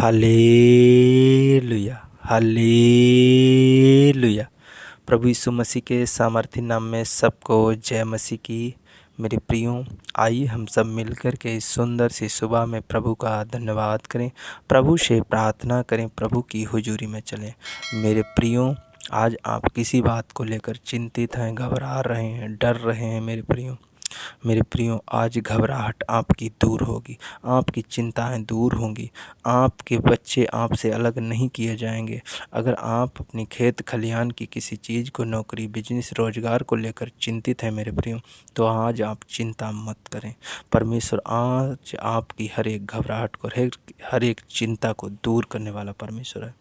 Hallelujah, hallelujah. प्रभु यीशु मसीह के सामर्थ्य नाम में सबको जय मसीह की। मेरे प्रियो, आइए हम सब मिलकर के इस सुंदर सी सुबह में प्रभु का धन्यवाद करें, प्रभु से प्रार्थना करें, प्रभु की हुजूरी में चलें। मेरे प्रियो, आज आप किसी बात को लेकर चिंतित हैं, घबरा रहे हैं, डर रहे हैं। मेरे प्रियो, आज घबराहट आपकी दूर होगी, आपकी चिंताएं दूर होंगी, आपके बच्चे आपसे अलग नहीं किए जाएंगे। अगर आप अपनी खेत खलिहान की किसी चीज़ को, नौकरी, बिजनेस, रोजगार को लेकर चिंतित हैं मेरे प्रियो, तो आज आप चिंता मत करें। परमेश्वर आज आपकी हर एक घबराहट को, हर एक चिंता को दूर करने वाला परमेश्वर है।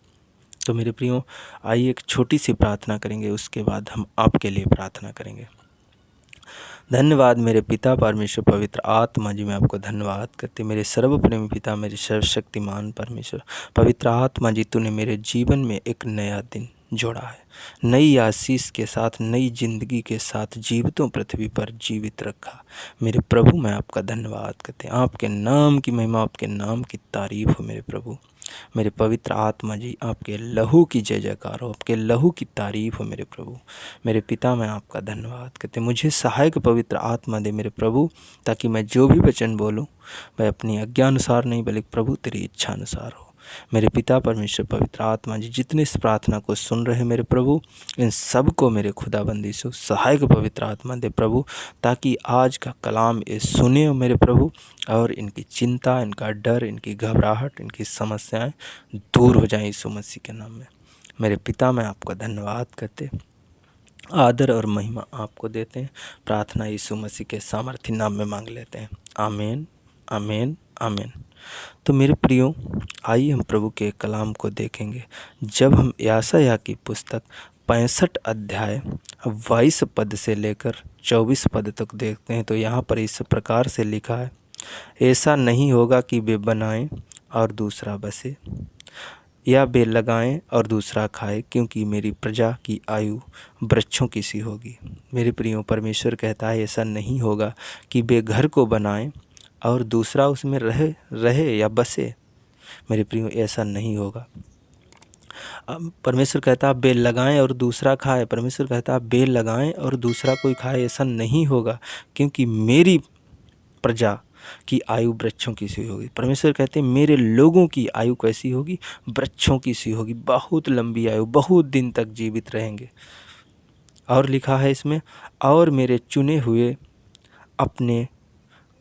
तो मेरे प्रियो, आइए एक छोटी सी प्रार्थना करेंगे, उसके बाद हम आपके लिए प्रार्थना करेंगे। धन्यवाद मेरे पिता परमेश्वर पवित्र आत्मा जी, मैं आपको धन्यवाद करते। मेरे सर्वप्रेमी पिता, मेरे सर्वशक्तिमान परमेश्वर पवित्र आत्मा जी, तूने मेरे जीवन में एक नया दिन जोड़ा है, नई आशीष के साथ, नई जिंदगी के साथ जीवितों पृथ्वी पर जीवित रखा। मेरे प्रभु, मैं आपका धन्यवाद करते हैं। आपके नाम की महिमा, आपके नाम की तारीफ हो मेरे प्रभु। मेरे पवित्र आत्मा जी, आपके लहू की जय जयकार हो, आपके लहू की तारीफ हो मेरे प्रभु। मेरे पिता, मैं आपका धन्यवाद करते। मुझे सहायक पवित्र आत्मा दे मेरे प्रभु, ताकि मैं जो भी वचन बोलूं वह अपनी आज्ञानुसार नहीं, बल्कि प्रभु तेरी इच्छा अनुसार हो। मेरे पिता परमेश्वर पवित्र आत्मा जी, जितने इस प्रार्थना को सुन रहे मेरे प्रभु, इन सब को मेरे खुदाबंदी से सहायक पवित्र आत्मा दे प्रभु, ताकि आज का कलाम ये सुने हो मेरे प्रभु, और इनकी चिंता, इनका डर, इनकी घबराहट, इनकी समस्याएं दूर हो जाएं यीशु मसीह के नाम में। मेरे पिता, मैं आपका धन्यवाद करते, आदर और महिमा आपको देते हैं। प्रार्थना यीशु मसीह के सामर्थ्य नाम में मांग लेते हैं। आमीन, आमीन, आमीन। तो मेरे प्रियो, आइए हम प्रभु के कलाम को देखेंगे। जब हम यशायाह की पुस्तक 65 अध्याय 22 पद से लेकर 24 पद तक देखते हैं, तो यहाँ पर इस प्रकार से लिखा है, ऐसा नहीं होगा कि वे बनाएं और दूसरा बसे, या वे लगाएं और दूसरा खाए, क्योंकि मेरी प्रजा की आयु वृक्षों की सी होगी। मेरे प्रियो, परमेश्वर कहता है ऐसा नहीं होगा कि वे घर को बनाएं और दूसरा उसमें रहे या बसे। मेरे प्रियो, ऐसा नहीं होगा। परमेश्वर कहता है बेल लगाएं और दूसरा खाए। परमेश्वर कहता है बेल लगाएं और दूसरा कोई खाए। ऐसा नहीं होगा, क्योंकि मेरी प्रजा की आयु वृक्षों की सी होगी। परमेश्वर कहते हैं मेरे लोगों की आयु कैसी होगी? वृक्षों की सी होगी। बहुत लंबी आयु, बहुत दिन तक जीवित रहेंगे। और लिखा है इसमें, और मेरे चुने हुए अपने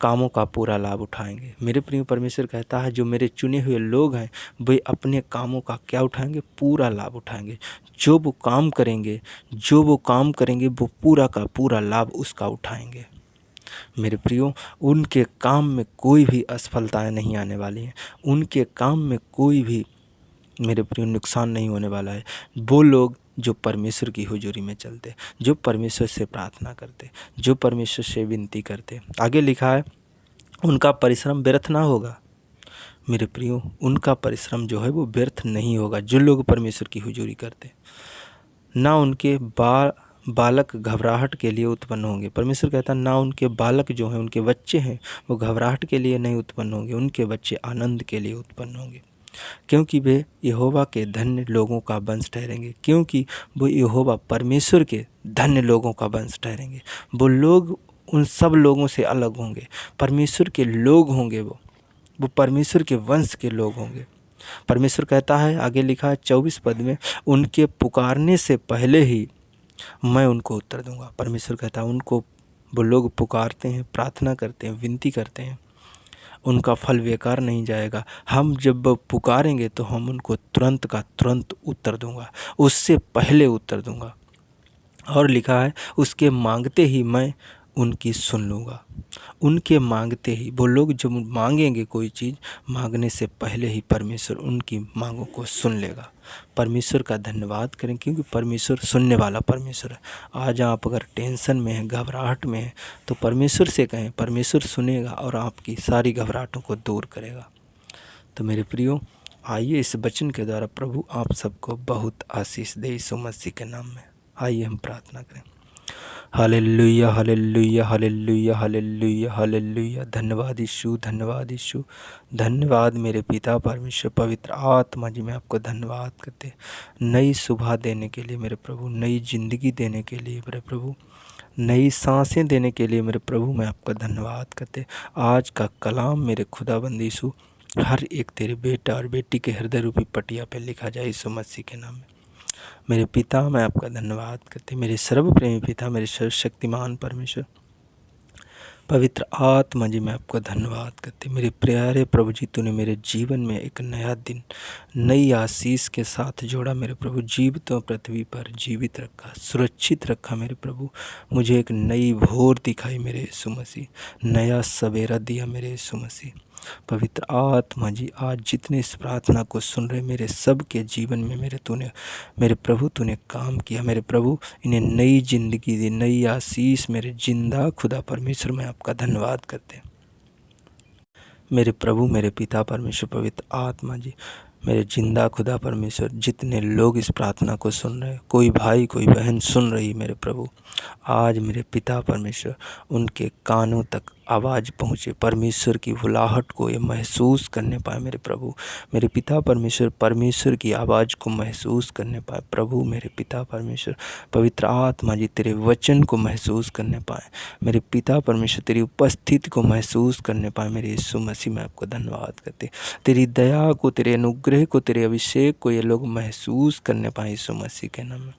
कामों का पूरा लाभ उठाएंगे। मेरे प्रिय, परमेश्वर कहता है जो मेरे चुने हुए लोग हैं वे अपने कामों का क्या उठाएंगे? पूरा लाभ उठाएंगे। जो वो काम करेंगे वो पूरा का पूरा लाभ उसका उठाएंगे। मेरे प्रियो, उनके काम में कोई भी असफलताएं नहीं आने वाली हैं। उनके काम में कोई भी, मेरे प्रियो, नुकसान नहीं होने वाला है। वो लोग जो परमेश्वर की हुजूरी में चलते, जो परमेश्वर से प्रार्थना करते, जो परमेश्वर से विनती करते। आगे लिखा है उनका परिश्रम व्यर्थ ना होगा। मेरे प्रियो, उनका परिश्रम जो है वो व्यर्थ नहीं होगा। जो लोग परमेश्वर की हुजूरी करते, ना उनके बालक घबराहट के लिए उत्पन्न होंगे। परमेश्वर कहता है ना उनके बालक जो हैं, उनके बच्चे हैं, वो घबराहट के लिए नहीं उत्पन्न होंगे। उनके बच्चे आनंद के लिए उत्पन्न होंगे, क्योंकि वे यहोवा के धन्य लोगों का वंश ठहरेंगे। क्योंकि वो यहोवा परमेश्वर के धन्य लोगों का वंश ठहरेंगे। वो लोग उन सब लोगों से अलग होंगे। परमेश्वर के लोग होंगे। वो परमेश्वर के वंश के लोग होंगे। परमेश्वर कहता है, आगे लिखा है 24 पद में, उनके पुकारने से पहले ही मैं उनको उत्तर दूंगा। परमेश्वर कहता है उनको, वो लोग पुकारते हैं, प्रार्थना करते हैं, विनती करते हैं, उनका फल बेकार नहीं जाएगा। हम जब पुकारेंगे तो हम उनको तुरंत का तुरंत उत्तर दूंगा, उससे पहले उत्तर दूंगा। और लिखा है उसके मांगते ही मैं उनकी सुन लूँगा। उनके मांगते ही, वो लोग जब मांगेंगे कोई चीज़, मांगने से पहले ही परमेश्वर उनकी मांगों को सुन लेगा। परमेश्वर का धन्यवाद करें, क्योंकि परमेश्वर सुनने वाला परमेश्वर है। आज आप अगर टेंशन में हैं, घबराहट में हैं, तो परमेश्वर से कहें, परमेश्वर सुनेगा और आपकी सारी घबराहटों को दूर करेगा। तो मेरे प्रियो, आइए इस वचन के द्वारा प्रभु आप सबको बहुत आशीष दे यीशु मसीह के नाम में। आइए हम प्रार्थना करें। Hallelujah hallelujah hallelujah hallelujah hallelujah. धन्यवाद यीशु, धन्यवाद यीशु, धन्यवाद मेरे पिता परमेश्वर। पवित्र आत्मा जी मैं आपको धन्यवाद करते, नई सुबह देने के लिए मेरे प्रभु, नई ज़िंदगी देने के लिए मेरे प्रभु, नई सांसें देने के लिए मेरे प्रभु मैं आपका धन्यवाद करते। आज का कलाम मेरे खुदाबंद यीशु हर एक तेरे बेटा और बेटी के हृदय रूपी पटिया पे लिखा जाए यीशु मसीह के नाम में। मेरे पिता मैं आपका धन्यवाद करते, मेरे सर्वप्रेमी पिता, मेरे सर्वशक्तिमान परमेश्वर, पवित्र आत्मा जी मैं आपका धन्यवाद करते। मेरे प्यारे प्रभु जी, तूने मेरे जीवन में एक नया दिन नई आशीष के साथ जोड़ा मेरे प्रभु। जीवितों पृथ्वी पर जीवित रखा, सुरक्षित रखा मेरे प्रभु। मुझे एक नई भोर दिखाई मेरे यीशु मसीह, नया सवेरा दिया मेरे यीशु मसीह। पवित्र आत्मा जी आज जितने इस प्रार्थना को सुन रहे मेरे सब के जीवन में मेरे प्रभु तूने काम किया मेरे प्रभु। इन्हें नई जिंदगी दी, नई आशीष मेरे जिंदा खुदा परमेश्वर मैं आपका धन्यवाद करते। मेरे प्रभु मेरे पिता परमेश्वर, पवित्र आत्मा जी मेरे जिंदा खुदा परमेश्वर, जितने लोग इस प्रार्थना को सुन रहे, कोई भाई कोई बहन सुन रही मेरे प्रभु, आज मेरे पिता परमेश्वर उनके कानों तक आवाज़ पहुँचे, परमेश्वर की बुलाहट को ये महसूस करने पाए मेरे प्रभु। मेरे पिता परमेश्वर परमेश्वर की आवाज़ को महसूस करने पाए प्रभु। मेरे पिता परमेश्वर पवित्र आत्मा जी तेरे वचन को महसूस करने पाए मेरे पिता परमेश्वर, तेरी उपस्थिति को महसूस करने पाए मेरे यीशु मसीह में आपको धन्यवाद करते। तेरी दया को, तेरे अनुग्रह को, तेरे अभिषेक को ये लोग महसूस करने पाए यीशु मसीह के नाम में।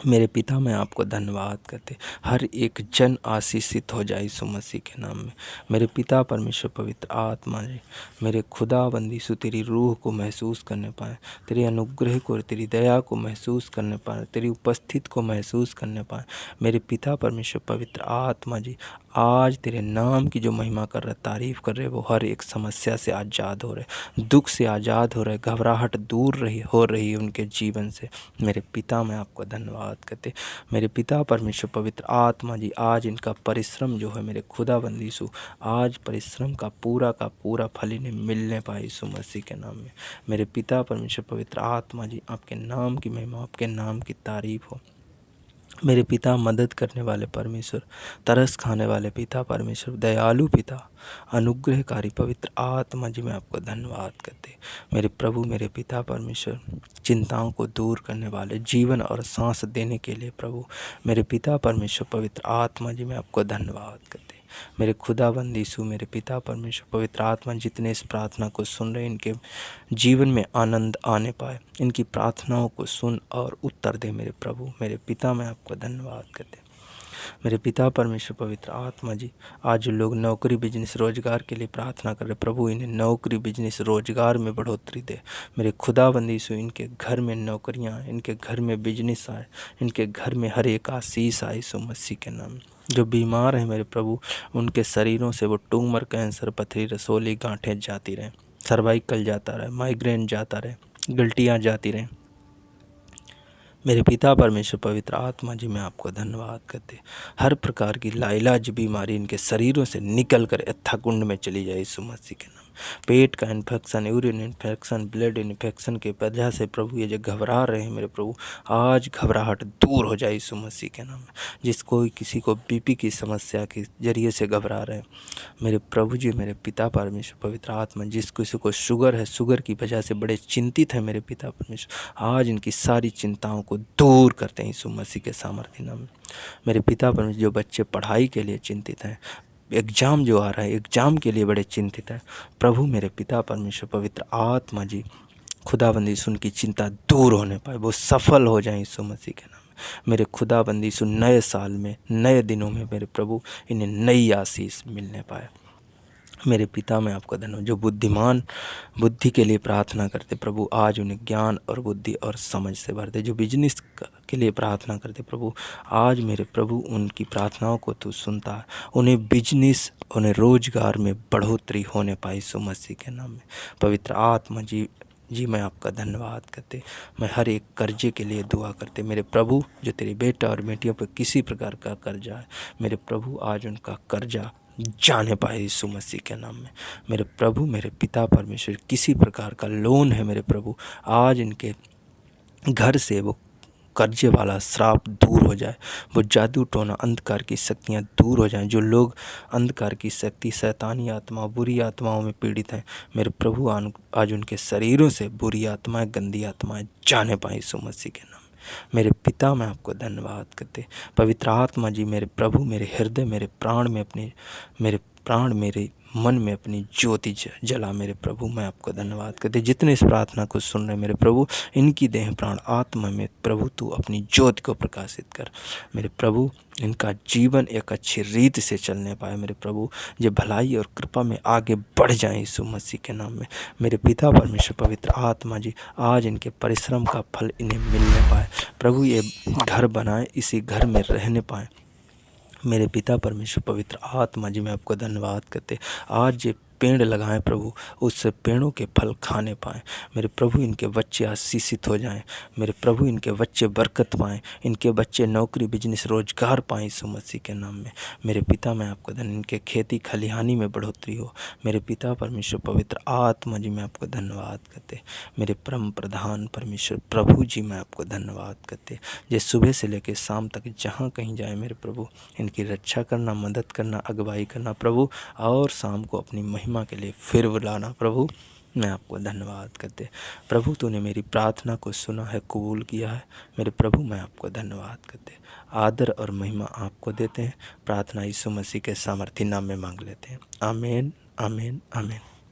मेरे पिता मैं आपको धन्यवाद करते, हर एक जन आशीषित हो जाए यीशु मसीह के नाम में। मेरे पिता परमेश्वर पवित्र आत्मा जी मेरे खुदाबंद यीशु तेरी रूह को महसूस करने पाए, तेरे अनुग्रह को, तेरी दया को महसूस करने पाए, तेरी उपस्थिति को महसूस करने पाए। मेरे पिता परमेश्वर पवित्र आत्मा जी आज तेरे नाम की जो महिमा कर रहे, तारीफ़ कर रहे, वो हर एक समस्या से आज़ाद हो रहे, दुख से आज़ाद हो रहे, घबराहट दूर हो रही है उनके जीवन से। मेरे पिता मैं आपको धन्यवाद करते। मेरे पिता परमेश्वर पवित्र आत्मा जी आज इनका परिश्रम जो है मेरे खुदाबंद यीशु, आज परिश्रम का पूरा फल इन्हें मिलने पाए यीशु मसीह के नाम में। मेरे पिता परमेश्वर पवित्र आत्मा जी आपके नाम की महिमा, आपके नाम की तारीफ़ हो। मेरे पिता मदद करने वाले परमेश्वर, तरस खाने वाले पिता परमेश्वर, दयालु पिता, अनुग्रहकारी पवित्र आत्मा जी मैं आपको धन्यवाद करते। मेरे प्रभु मेरे पिता परमेश्वर चिंताओं को दूर करने वाले, जीवन और सांस देने के लिए प्रभु मेरे पिता परमेश्वर पवित्र आत्मा जी मैं आपको धन्यवाद करते। मेरे खुदाबंद यीशु मेरे पिता परमेश्वर पवित्र आत्मा जितने इस प्रार्थना को सुन रहे, इनके जीवन में आनंद आने पाए, इनकी प्रार्थनाओं को सुन और उत्तर दे मेरे प्रभु। मेरे पिता मैं आपको धन्यवाद करते। मेरे पिता परमेश्वर पवित्र आत्मा जी आज जो लोग नौकरी बिजनेस रोजगार के लिए प्रार्थना कर रहे प्रभु, इन्हें नौकरी बिजनेस रोजगार में बढ़ोतरी दे। मेरे खुदाबंद यीशु इनके घर में नौकरियां, इनके घर में बिजनेस आए, इनके घर में हर एक आशीष आए यीशु मसीह के नाम। जो बीमार हैं मेरे प्रभु, उनके शरीरों से वो ट्यूमर, कैंसर, पथरी, रसोली, गांठें जाती रहें, सर्वाइकल जाता रहे, माइग्रेन जाता रहे, गिल्टियाँ जाती रहें। मेरे पिता परमेश्वर पवित्र आत्मा जी मैं आपको धन्यवाद करते। हर प्रकार की लाइलाज बीमारी इनके शरीरों से निकल कर यथा कुंड में चली जाए यीशु मसीह के नाम। पेट का infection, urine infection, blood infection के वजह से प्रभु ये जो घबरा रहे हैं मेरे प्रभु, आज घबराहट दूर हो जाए यीशु मसीह के नाम। जिसको किसी को बीपी की समस्या के जरिए से घबरा रहे हैं मेरे प्रभु जी मेरे पिता परमेश्वर पवित्र आत्मा, जिस किसी को शुगर है, शुगर की वजह से बड़े चिंतित है मेरे पिता परमेश्वर, आज इनकी सारी चिंताओं को दूर करते हैं यीशु मसीह के सामर्थ्य नाम में। मेरे पिता परमेश्वर जो बच्चे पढ़ाई के लिए चिंतित हैं, एग्ज़ाम जो आ रहा है, एग्ज़ाम के लिए बड़े चिंतित है प्रभु मेरे पिता परमेश्वर पवित्र आत्मा जी खुदाबंदी यीशु उनकी चिंता दूर होने पाए, वो सफल हो जाए यीशु मसीह के नाम में। मेरे खुदाबंदी यीशु नए साल में, नए दिनों में मेरे प्रभु इन्हें नई आशीष मिलने पाए। मेरे पिता मैं आपका धन्यवाद। जो बुद्धिमान बुद्धि के लिए प्रार्थना करते प्रभु, आज उन्हें ज्ञान और बुद्धि और समझ से भर दे। जो बिजनेस के लिए प्रार्थना करते प्रभु, आज मेरे प्रभु उनकी प्रार्थनाओं को तू सुनता है, उन्हें बिजनेस, उन्हें रोजगार में बढ़ोतरी होने पाई यीशु मसीह के नाम में। पवित्र आत्मा जी मैं आपका धन्यवाद करते। मैं हर एक कर्जे के लिए दुआ करते मेरे प्रभु, जो तेरे बेटा और बेटियों पर किसी प्रकार का कर्जा है मेरे प्रभु, आज उनका कर्जा जाने पाए यीशु मसीह के नाम में। मेरे प्रभु मेरे पिता परमेश्वर किसी प्रकार का लोन है मेरे प्रभु, आज इनके घर से वो कर्जे वाला श्राप दूर हो जाए, वो जादू टोना अंधकार की शक्तियाँ दूर हो जाएं। जो लोग अंधकार की शक्ति, शैतानी आत्मा, बुरी आत्माओं में पीड़ित हैं, मेरे प्रभु आज उनके शरीरों से बुरी आत्माएं, गंदी आत्माएं जाने पाएं यीशु मसीह के नाम। मेरे पिता, मैं आपको धन्यवाद करते। पवित्र आत्मा जी, मेरे प्रभु, मेरे हृदय, मेरे प्राण में मेरे मन में अपनी ज्योति जला मेरे प्रभु। मैं आपको धन्यवाद करते। जितने इस प्रार्थना को सुन रहे मेरे प्रभु, इनकी देह प्राण आत्मा में प्रभु तू अपनी ज्योति को प्रकाशित कर मेरे प्रभु। इनका जीवन एक अच्छी रीत से चलने पाए मेरे प्रभु, ये भलाई और कृपा में आगे बढ़ जाए यीशु मसीह के नाम में। मेरे पिता परमेश्वर पवित्र आत्मा जी, आज इनके परिश्रम का फल इन्हें मिलने पाए प्रभु। ये घर बनाए, इसी घर में रहने पाए मेरे पिता परमेश्वर पवित्र आत्मा जी। मैं आपको धन्यवाद करते। आज ये पेड़ लगाएं प्रभु, उस पेड़ों के फल खाने पाएँ मेरे प्रभु। इनके बच्चे आशीषित हो जाएं मेरे प्रभु, इनके बच्चे बरकत पाएँ, इनके बच्चे नौकरी, बिजनेस, रोजगार पाएँ यीशु मसीह के नाम में। मेरे पिता, मैं आपको इनके खेती खलिहानी में बढ़ोतरी हो मेरे पिता परमेश्वर पवित्र आत्मा जी। मैं आपको धन्यवाद करते। मेरे परम प्रधान परमेश्वर प्रभु जी, मैं आपको धन्यवाद करते। ये सुबह से लेकर शाम तक जहाँ कहीं जाए मेरे प्रभु, इनकी रक्षा करना, मदद करना, अगुवाई करना प्रभु, और शाम को अपनी महिमा के लिए फिर बुलाना प्रभु। मैं आपको धन्यवाद करते प्रभु। तूने मेरी प्रार्थना को सुना है, कबूल किया है मेरे प्रभु। मैं आपको धन्यवाद करते, आदर और महिमा आपको देते हैं। प्रार्थना यीशु मसीह के सामर्थी नाम में मांग लेते हैं। आमीन, आमीन, आमीन।